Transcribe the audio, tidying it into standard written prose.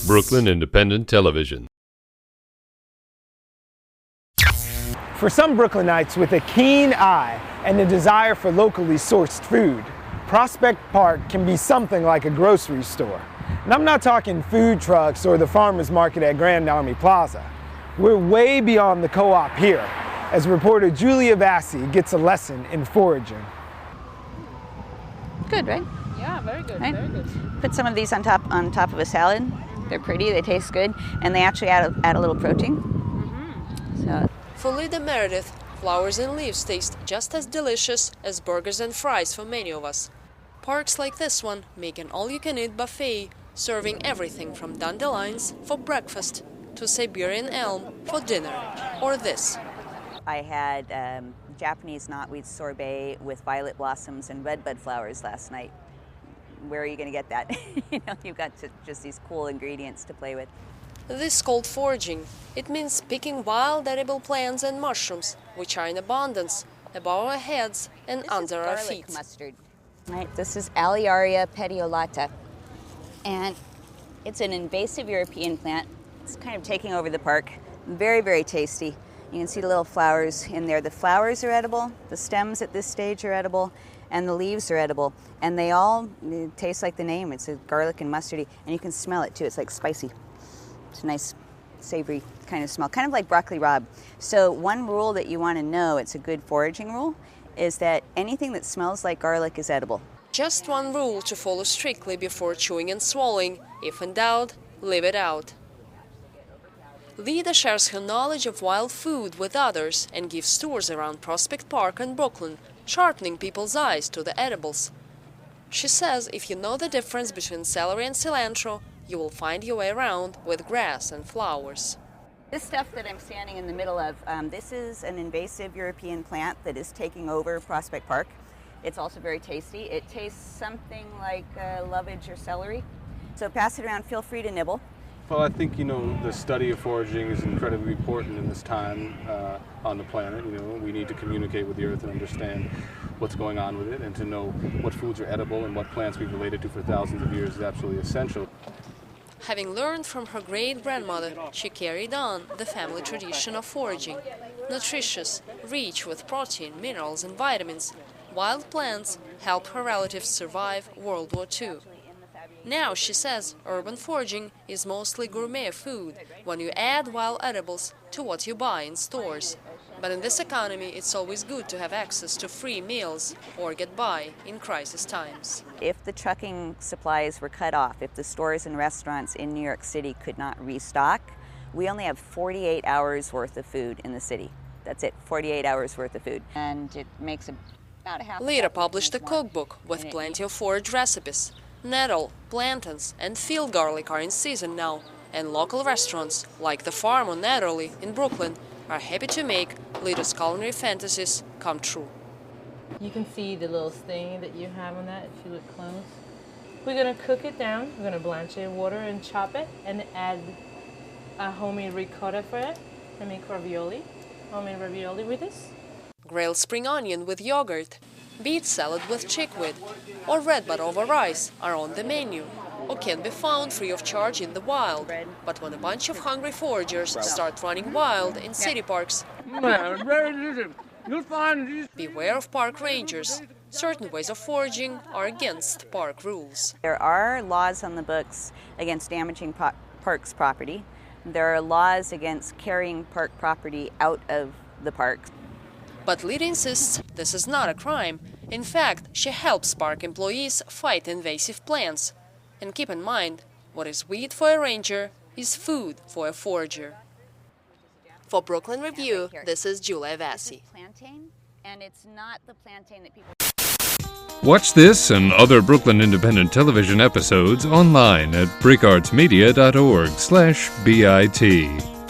Brooklyn Independent Television. For some Brooklynites with a keen eye and a desire for locally sourced food, Prospect Park can be something like a grocery store. And I'm not talking food trucks or the farmers market at Grand Army Plaza. We're way beyond the co-op here, as reporter Julia Vassie gets a lesson in foraging. Good, right? Yeah, very good, Right? very good. Put some of these on top of a salad. They're pretty, they taste good, and they actually add a little protein. So. For Leda Meredith, flowers and leaves taste just as delicious as burgers and fries for many of us. Parks like this one make an all-you-can-eat buffet, serving everything from dandelions for breakfast to Siberian elm for dinner, or this. I had Japanese knotweed sorbet with violet blossoms and redbud flowers last night. Where are you going to get that? You've got just these cool ingredients to play with. This is called foraging. It means picking wild edible plants and mushrooms, which are in abundance, above our heads and under our feet. Mustard. Right, this is Alliaria petiolata, and it's an invasive European plant. It's kind of taking over the park. Very, very tasty. You can see the little flowers in there. The flowers are edible, the stems at this stage are edible, and the leaves are edible. And they all taste like the name. It's a garlic and mustardy, and you can smell it too. It's like spicy. It's a nice, savory kind of smell, kind of like broccoli rabe. So one rule that you want to know, it's a good foraging rule, is that anything that smells like garlic is edible. Just one rule to follow strictly before chewing and swallowing. If in doubt, leave it out. Leda shares her knowledge of wild food with others and gives tours around Prospect Park and Brooklyn, sharpening people's eyes to the edibles. She says if you know the difference between celery and cilantro, you will find your way around with grass and flowers. This stuff that I'm standing in the middle of, this is an invasive European plant that is taking over Prospect Park. It's also very tasty. It tastes something like lovage or celery. So pass it around, feel free to nibble. Well, I think, the study of foraging is incredibly important in this time on the planet. We need to communicate with the earth and understand what's going on with it, and to know what foods are edible and what plants we've related to for thousands of years is absolutely essential. Having learned from her great-grandmother, she carried on the family tradition of foraging. Nutritious, rich with protein, minerals and vitamins, wild plants helped her relatives survive World War II. Now, she says, urban foraging is mostly gourmet food when you add wild edibles to what you buy in stores. But in this economy, it's always good to have access to free meals or get by in crisis times. If the trucking supplies were cut off, if the stores and restaurants in New York City could not restock, we only have 48 hours worth of food in the city. That's it, 48 hours worth of food. And it makes about a half. Leda published a cookbook with plenty of forage recipes. Nettle, plantains and field garlic are in season now, and local restaurants, like The Farm on Netherley in Brooklyn, are happy to make Leda's culinary fantasies come true. You can see the little stain that you have on that if you look close. We're going to cook it down. We're going to blanch it in water and chop it and add a homemade ricotta for it and make ravioli. Homemade ravioli with this. Grilled spring onion with yogurt, beet salad with chickweed, or redbud over rice are on the menu, or can be found free of charge in the wild. But when a bunch of hungry foragers start running wild in city parks, beware of park rangers. Certain ways of foraging are against park rules. There are laws on the books against damaging parks property. There are laws against carrying park property out of the park. But Leda insists this is not a crime. In fact, she helps park employees fight invasive plants. And keep in mind, what is weed for a ranger is food for a forager. For Brooklyn Review, this is Julia Vassie. Watch this and other Brooklyn Independent Television episodes online at breakartsmedia.org/BIT.